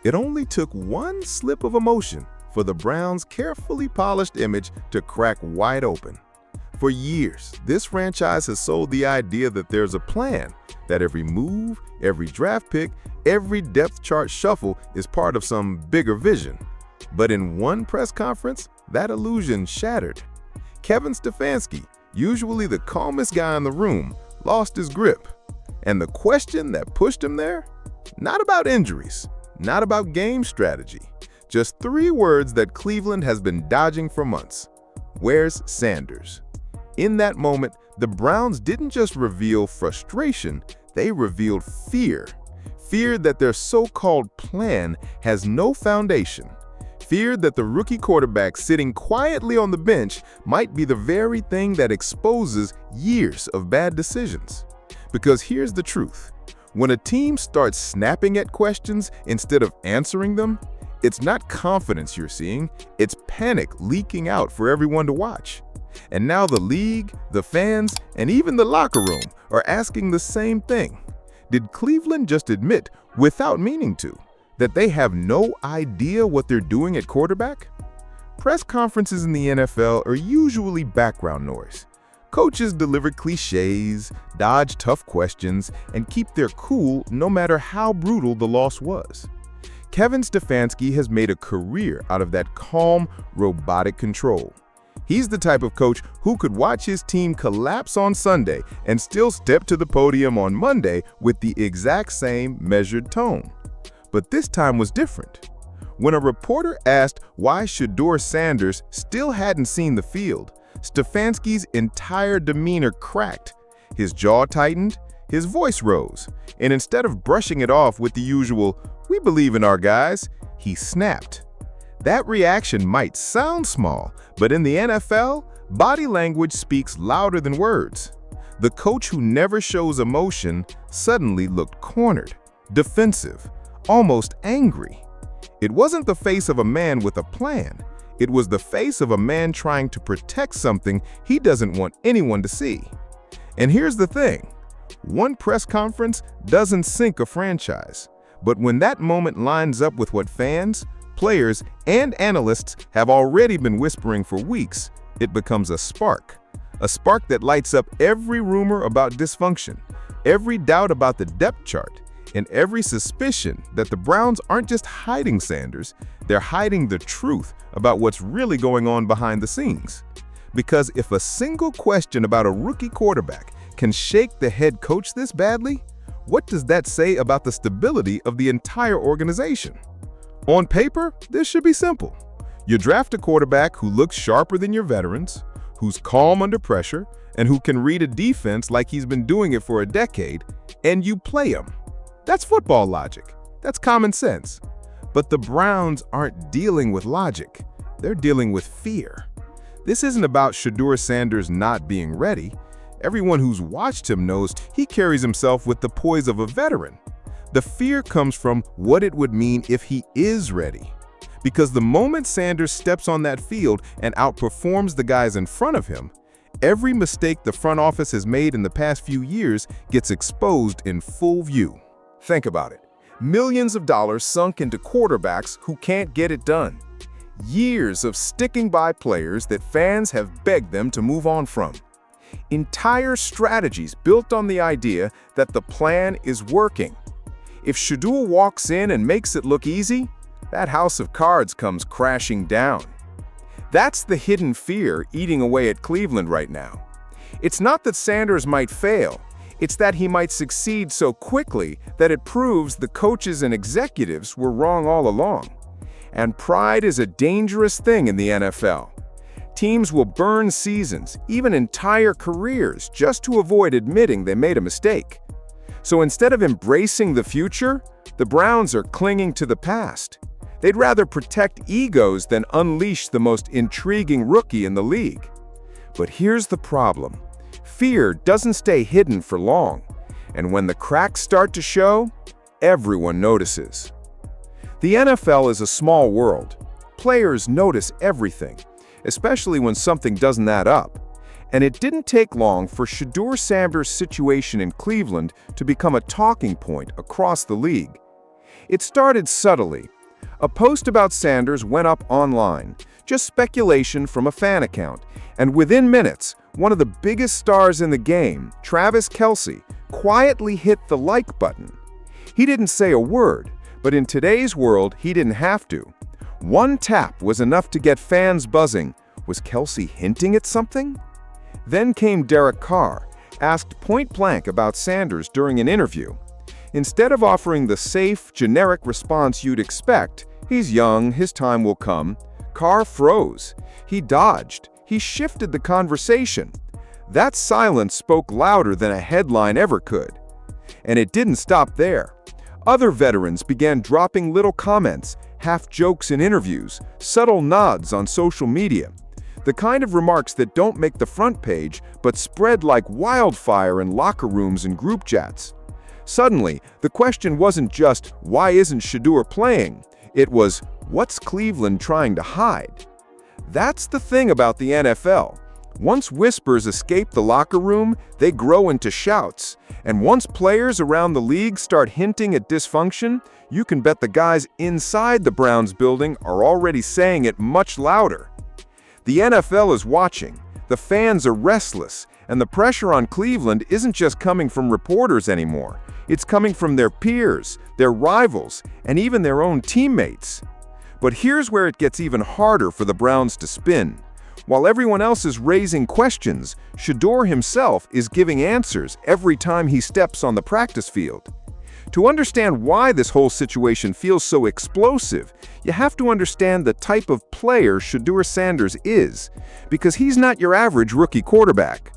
It only took one slip of emotion for the Browns' carefully polished image to crack wide open. For years, this franchise has sold the idea that there's a plan, that every move, every draft pick, every depth chart shuffle is part of some bigger vision. But in one press conference, that illusion shattered. Kevin Stefanski, usually the calmest guy in the room, lost his grip. And the question that pushed him there? Not about injuries, not about game strategy, just three words that Cleveland has been dodging for months. Where's Sanders? In that moment, the Browns didn't just reveal frustration, they revealed fear. Fear that their so-called plan has no foundation. Fear that the rookie quarterback sitting quietly on the bench might be the very thing that exposes years of bad decisions. Because here's the truth. When a team starts snapping at questions instead of answering them, it's not confidence you're seeing, it's panic leaking out for everyone to watch. And now the league, the fans, and even the locker room are asking the same thing. Did Cleveland just admit, without meaning to, that they have no idea what they're doing at quarterback? Press conferences in the NFL are usually background noise. Coaches deliver cliches, dodge tough questions, and keep their cool no matter how brutal the loss was. Kevin Stefanski has made a career out of that calm, robotic control. He's the type of coach who could watch his team collapse on Sunday and still step to the podium on Monday with the exact same measured tone. But this time was different. When a reporter asked why Shedeur Sanders still hadn't seen the field, Stefanski's entire demeanor cracked. His jaw tightened, his voice rose, and instead of brushing it off with the usual, "We believe in our guys," he snapped. That reaction might sound small, but in the NFL, body language speaks louder than words. The coach who never shows emotion suddenly looked cornered, defensive, almost angry. It wasn't the face of a man with a plan. It was the face of a man trying to protect something he doesn't want anyone to see. And here's the thing. One press conference doesn't sink a franchise. But when that moment lines up with what fans, players, and analysts have already been whispering for weeks, it becomes a spark that lights up every rumor about dysfunction, every doubt about the depth chart, and every suspicion that the Browns aren't just hiding Sanders, they're hiding the truth about what's really going on behind the scenes. Because if a single question about a rookie quarterback can shake the head coach this badly, what does that say about the stability of the entire organization? On paper, this should be simple. You draft a quarterback who looks sharper than your veterans, who's calm under pressure, and who can read a defense like he's been doing it for a decade, and you play him. That's football logic. That's common sense. But the Browns aren't dealing with logic. They're dealing with fear. This isn't about Shedeur Sanders not being ready. Everyone who's watched him knows he carries himself with the poise of a veteran. The fear comes from what it would mean if he is ready. Because the moment Sanders steps on that field and outperforms the guys in front of him, every mistake the front office has made in the past few years gets exposed in full view. Think about it. Millions of dollars sunk into quarterbacks who can't get it done. Years of sticking by players that fans have begged them to move on from. Entire strategies built on the idea that the plan is working. If Shedeur walks in and makes it look easy, that house of cards comes crashing down. That's the hidden fear eating away at Cleveland right now. It's not that Sanders might fail, it's that he might succeed so quickly that it proves the coaches and executives were wrong all along. And pride is a dangerous thing in the NFL. Teams will burn seasons, even entire careers, just to avoid admitting they made a mistake. So instead of embracing the future, the Browns are clinging to the past. They'd rather protect egos than unleash the most intriguing rookie in the league. But here's the problem. Fear doesn't stay hidden for long, and when the cracks start to show, everyone notices. The NFL is a small world. Players notice everything, especially when something doesn't add up. And it didn't take long for Shedeur Sanders' situation in Cleveland to become a talking point across the league. It started subtly. A post about Sanders went up online, just speculation from a fan account, and within minutes, one of the biggest stars in the game, Travis Kelce, quietly hit the like button. He didn't say a word, but in today's world, he didn't have to. One tap was enough to get fans buzzing. Was Kelce hinting at something? Then came Derek Carr, asked point-blank about Sanders during an interview. Instead of offering the safe, generic response you'd expect, "He's young, his time will come," Carr froze. He dodged. He shifted the conversation. That silence spoke louder than a headline ever could. And it didn't stop there. Other veterans began dropping little comments, half jokes in interviews, subtle nods on social media. The kind of remarks that don't make the front page, but spread like wildfire in locker rooms and group chats. Suddenly, the question wasn't just, why isn't Shedeur playing? It was, what's Cleveland trying to hide? That's the thing about the NFL. Once whispers escape the locker room, they grow into shouts. And once players around the league start hinting at dysfunction, you can bet the guys inside the Browns building are already saying it much louder. The NFL is watching, the fans are restless, and the pressure on Cleveland isn't just coming from reporters anymore. It's coming from their peers, their rivals, and even their own teammates. But here's where it gets even harder for the Browns to spin. While everyone else is raising questions, Shedeur himself is giving answers every time he steps on the practice field. To understand why this whole situation feels so explosive, you have to understand the type of player Shedeur Sanders is, because he's not your average rookie quarterback.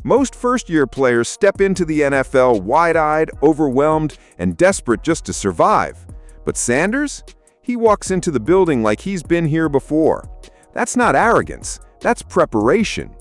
Most first-year players step into the NFL wide-eyed, overwhelmed, and desperate just to survive. But Sanders? He walks into the building like he's been here before. That's not arrogance, that's preparation.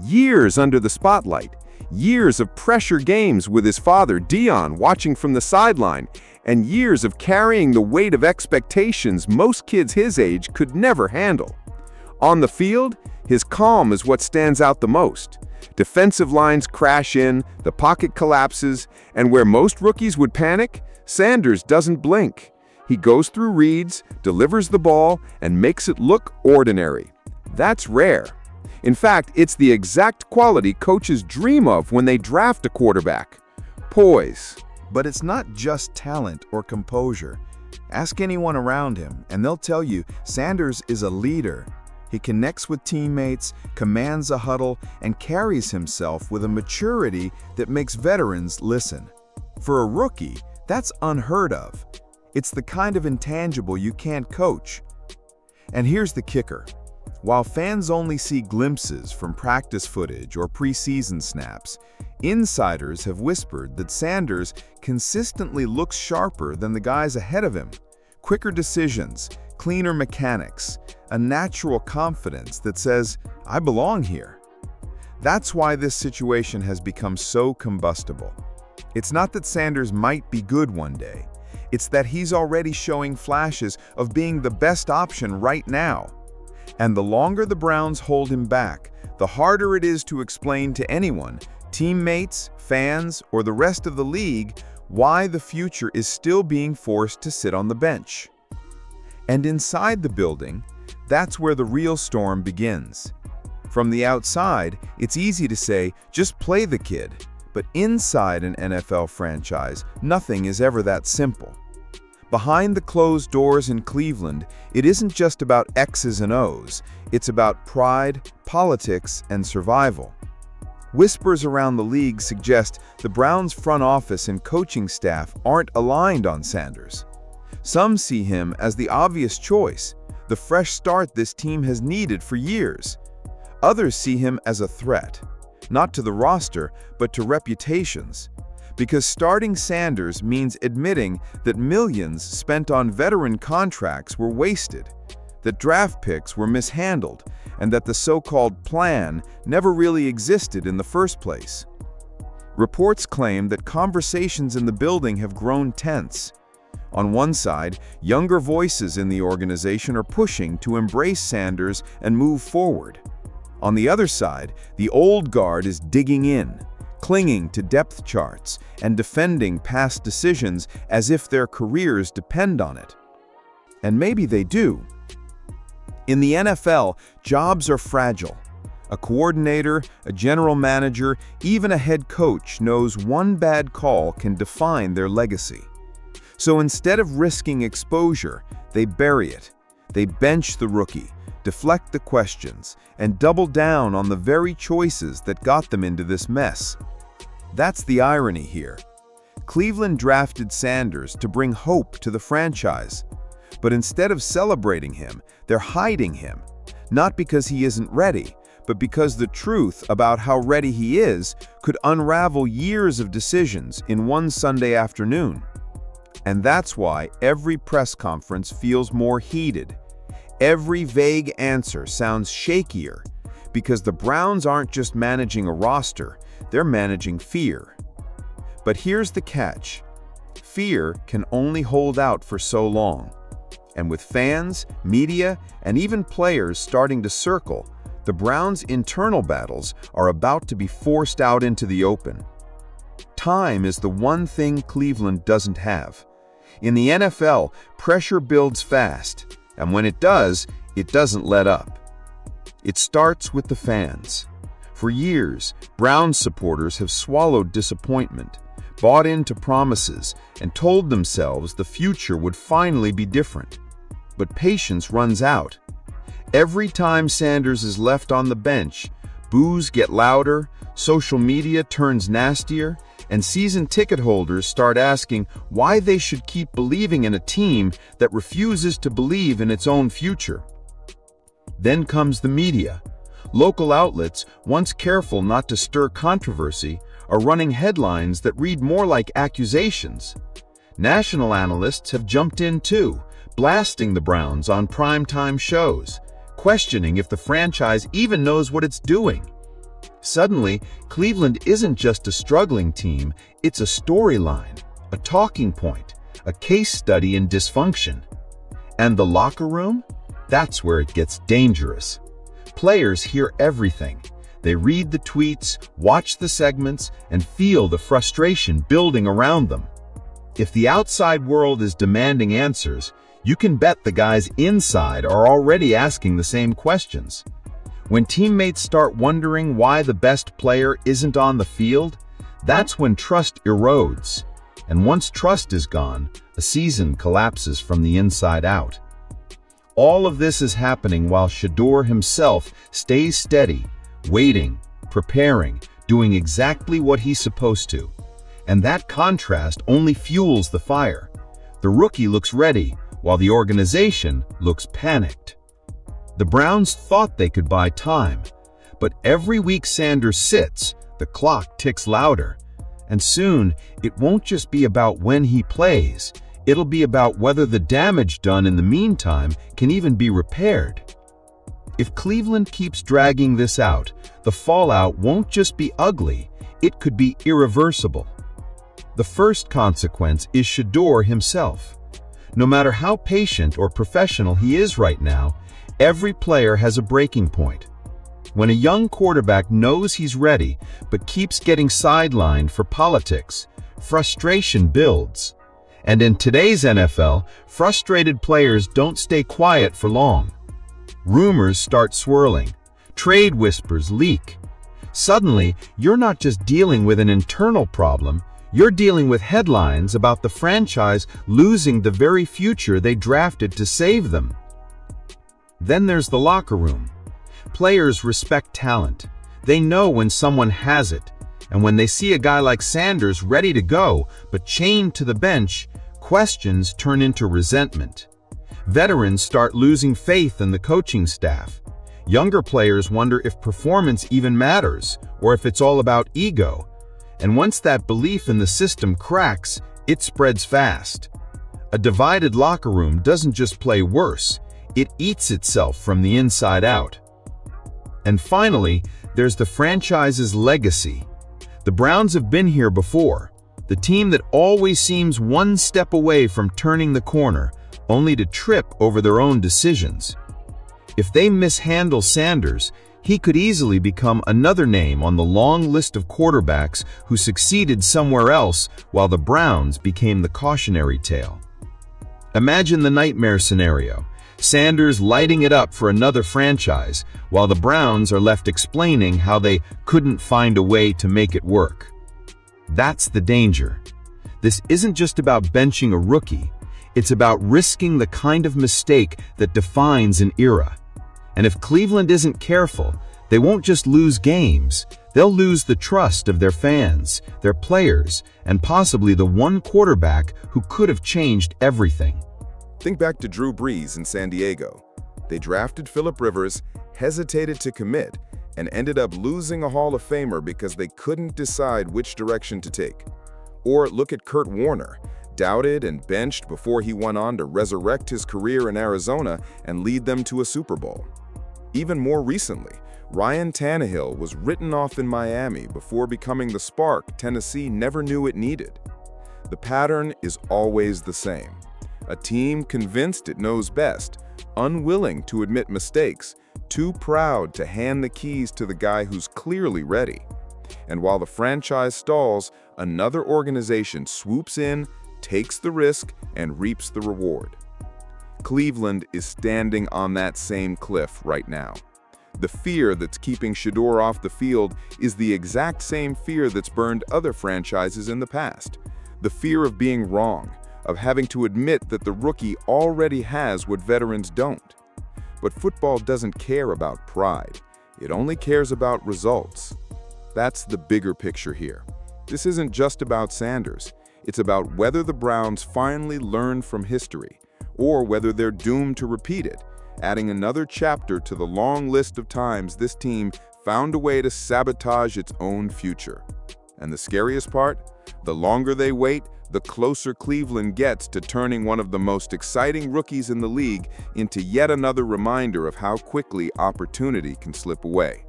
Years under the spotlight, years of pressure games with his father, Dion, watching from the sideline, and years of carrying the weight of expectations most kids his age could never handle. On the field, his calm is what stands out the most. Defensive lines crash in, the pocket collapses, and where most rookies would panic, Sanders doesn't blink. He goes through reads, delivers the ball, and makes it look ordinary. That's rare. In fact, it's the exact quality coaches dream of when they draft a quarterback: poise. But it's not just talent or composure. Ask anyone around him, and they'll tell you Sanders is a leader. He connects with teammates, commands a huddle, and carries himself with a maturity that makes veterans listen. For a rookie, that's unheard of. It's the kind of intangible you can't coach. And here's the kicker. While fans only see glimpses from practice footage or preseason snaps, insiders have whispered that Sanders consistently looks sharper than the guys ahead of him. Quicker decisions, cleaner mechanics, a natural confidence that says, "I belong here." That's why this situation has become so combustible. It's not that Sanders might be good one day. It's that he's already showing flashes of being the best option right now. And the longer the Browns hold him back, the harder it is to explain to anyone, teammates, fans, or the rest of the league, why the future is still being forced to sit on the bench. And inside the building, that's where the real storm begins. From the outside, it's easy to say, just play the kid. But inside an NFL franchise, nothing is ever that simple. Behind the closed doors in Cleveland, it isn't just about X's and O's. It's about pride, politics, and survival. Whispers around the league suggest the Browns' front office and coaching staff aren't aligned on Sanders. Some see him as the obvious choice, the fresh start this team has needed for years. Others see him as a threat, not to the roster, but to reputations. Because starting Sanders means admitting that millions spent on veteran contracts were wasted, that draft picks were mishandled, and that the so-called plan never really existed in the first place. Reports claim that conversations in the building have grown tense. On one side, younger voices in the organization are pushing to embrace Sanders and move forward. On the other side, the old guard is digging in, clinging to depth charts and defending past decisions as if their careers depend on it. And maybe they do. In the NFL, jobs are fragile. A coordinator, a general manager, even a head coach knows one bad call can define their legacy. So instead of risking exposure, they bury it. They bench the rookie, deflect the questions, and double down on the very choices that got them into this mess. That's the irony here. Cleveland drafted Sanders to bring hope to the franchise. But instead of celebrating him, they're hiding him. Not because he isn't ready, but because the truth about how ready he is could unravel years of decisions in one Sunday afternoon. And that's why every press conference feels more heated. Every vague answer sounds shakier, because the Browns aren't just managing a roster, they're managing fear. But here's the catch. Fear can only hold out for so long. And with fans, media, and even players starting to circle, the Browns' internal battles are about to be forced out into the open. Time is the one thing Cleveland doesn't have. In the NFL, pressure builds fast, and when it doesn't let up. It starts with the fans. For years, Browns supporters have swallowed disappointment, bought into promises, and told themselves the future would finally be different. But patience runs out. Every time Sanders is left on the bench, boos get louder, social media turns nastier, and season ticket holders start asking why they should keep believing in a team that refuses to believe in its own future. Then comes the media. Local outlets, once careful not to stir controversy, are running headlines that read more like accusations. National analysts have jumped in too, blasting the Browns on primetime shows, questioning if the franchise even knows what it's doing. Suddenly, Cleveland isn't just a struggling team, it's a storyline, a talking point, a case study in dysfunction. And the locker room? That's where it gets dangerous. Players hear everything. They read the tweets, watch the segments, and feel the frustration building around them. If the outside world is demanding answers, you can bet the guys inside are already asking the same questions. When teammates start wondering why the best player isn't on the field, that's when trust erodes. And once trust is gone, a season collapses from the inside out. All of this is happening while Shedeur himself stays steady, waiting, preparing, doing exactly what he's supposed to. And that contrast only fuels the fire. The rookie looks ready, while the organization looks panicked. The Browns thought they could buy time, but every week Sanders sits, the clock ticks louder. And soon, it won't just be about when he plays, it'll be about whether the damage done in the meantime can even be repaired. If Cleveland keeps dragging this out, the fallout won't just be ugly, it could be irreversible. The first consequence is Shedeur himself. No matter how patient or professional he is right now, every player has a breaking point. When a young quarterback knows he's ready but keeps getting sidelined for politics, frustration builds. And in today's NFL, frustrated players don't stay quiet for long. Rumors start swirling. Trade whispers leak. Suddenly, you're not just dealing with an internal problem, you're dealing with headlines about the franchise losing the very future they drafted to save them. Then there's the locker room. Players respect talent. They know when someone has it, and when they see a guy like Sanders ready to go, but chained to the bench, questions turn into resentment. Veterans start losing faith in the coaching staff. Younger players wonder if performance even matters, or if it's all about ego. And once that belief in the system cracks, it spreads fast. A divided locker room doesn't just play worse, it eats itself from the inside out. And finally, there's the franchise's legacy. The Browns have been here before, the team that always seems one step away from turning the corner, only to trip over their own decisions. If they mishandle Sanders, He could easily become another name on the long list of quarterbacks who succeeded somewhere else while the Browns became the cautionary tale. Imagine the nightmare scenario: Sanders lighting it up for another franchise, while the Browns are left explaining how they couldn't find a way to make it work. That's the danger. This isn't just about benching a rookie. It's about risking the kind of mistake that defines an era. And if Cleveland isn't careful, they won't just lose games, they'll lose the trust of their fans, their players, and possibly the one quarterback who could have changed everything. Think back to Drew Brees in San Diego. They drafted Phillip Rivers, hesitated to commit, and ended up losing a Hall of Famer because they couldn't decide which direction to take. Or look at Kurt Warner, doubted and benched before he went on to resurrect his career in Arizona and lead them to a Super Bowl. Even more recently, Ryan Tannehill was written off in Miami before becoming the spark Tennessee never knew it needed. The pattern is always the same. A team convinced it knows best, unwilling to admit mistakes, too proud to hand the keys to the guy who's clearly ready. And while the franchise stalls, another organization swoops in, takes the risk, and reaps the reward. Cleveland is standing on that same cliff right now. The fear that's keeping Shedeur off the field is the exact same fear that's burned other franchises in the past. The fear of being wrong, of having to admit that the rookie already has what veterans don't. But football doesn't care about pride. It only cares about results. That's the bigger picture here. This isn't just about Sanders. It's about whether the Browns finally learn from history, or whether they're doomed to repeat it, adding another chapter to the long list of times this team found a way to sabotage its own future. And the scariest part? The longer they wait, the closer Cleveland gets to turning one of the most exciting rookies in the league into yet another reminder of how quickly opportunity can slip away.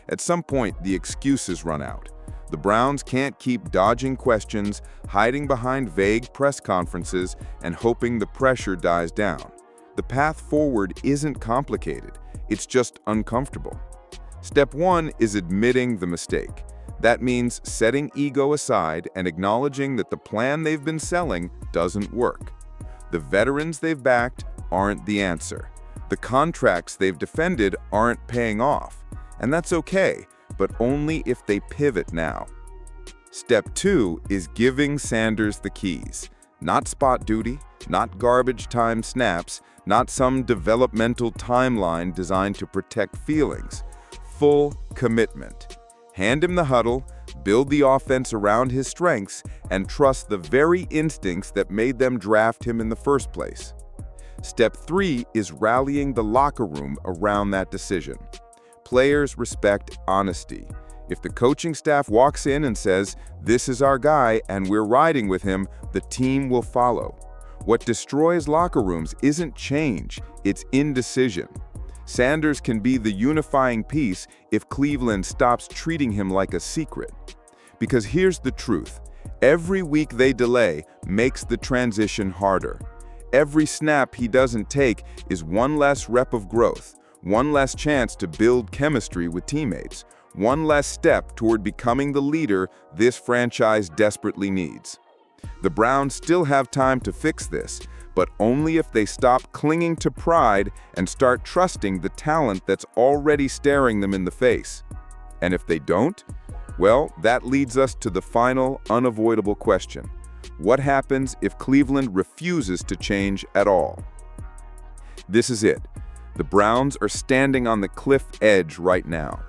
At some point, the excuses run out. The Browns can't keep dodging questions, hiding behind vague press conferences, and hoping the pressure dies down. The path forward isn't complicated, it's just uncomfortable. Step one is admitting the mistake. That means setting ego aside and acknowledging that the plan they've been selling doesn't work. The veterans they've backed aren't the answer. The contracts they've defended aren't paying off. And that's okay, but only if they pivot now. Step two is giving Sanders the keys. Not spot duty, not garbage time snaps, not some developmental timeline designed to protect feelings. Full commitment. Hand him the huddle, build the offense around his strengths, and trust the very instincts that made them draft him in the first place. Step three is rallying the locker room around that decision. Players respect honesty. If the coaching staff walks in and says, "This is our guy and we're riding with him," the team will follow. What destroys locker rooms isn't change, it's indecision. Sanders can be the unifying piece if Cleveland stops treating him like a secret. Because here's the truth. Every week they delay makes the transition harder. Every snap he doesn't take is one less rep of growth, one less chance to build chemistry with teammates, one less step toward becoming the leader this franchise desperately needs. The Browns still have time to fix this, but only if they stop clinging to pride and start trusting the talent that's already staring them in the face. And if they don't, well, that leads us to the final, unavoidable question. What happens if Cleveland refuses to change at all? This is it. The Browns are standing on the cliff edge right now.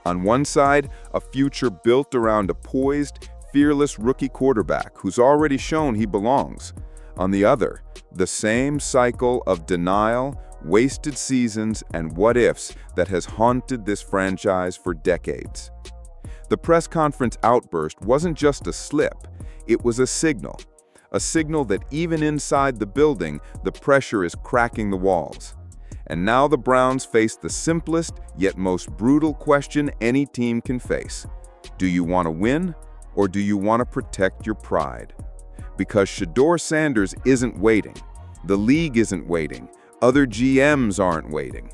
On one side, a future built around a poised, fearless rookie quarterback who's already shown he belongs. On the other, the same cycle of denial, wasted seasons, and what-ifs that has haunted this franchise for decades. The press conference outburst wasn't just a slip, it was a signal that even inside the building, the pressure is cracking the walls. And now the Browns face the simplest yet most brutal question any team can face. Do you want to win, or do you want to protect your pride? Because Shedeur Sanders isn't waiting. The league isn't waiting. Other GMs aren't waiting.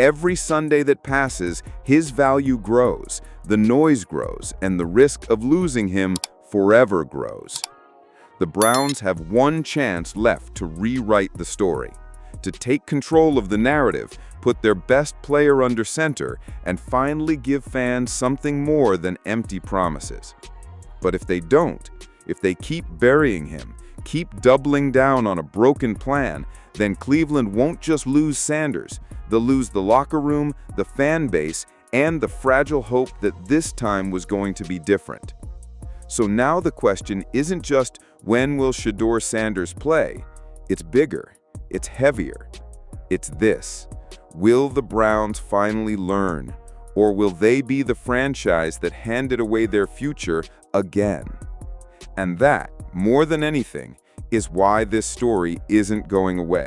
every Sunday that passes, his value grows, the noise grows, and the risk of losing him forever grows. The Browns have one chance left to rewrite the story, to take control of the narrative, put their best player under center, and finally give fans something more than empty promises. But if they don't, if they keep burying him, keep doubling down on a broken plan, then Cleveland won't just lose Sanders, they'll lose the locker room, the fan base, and the fragile hope that this time was going to be different. So now the question isn't just when will Shedeur Sanders play? It's bigger, it's heavier. It's this: will the Browns finally learn, or will they be the franchise that handed away their future again? And that, more than anything, is why this story isn't going away.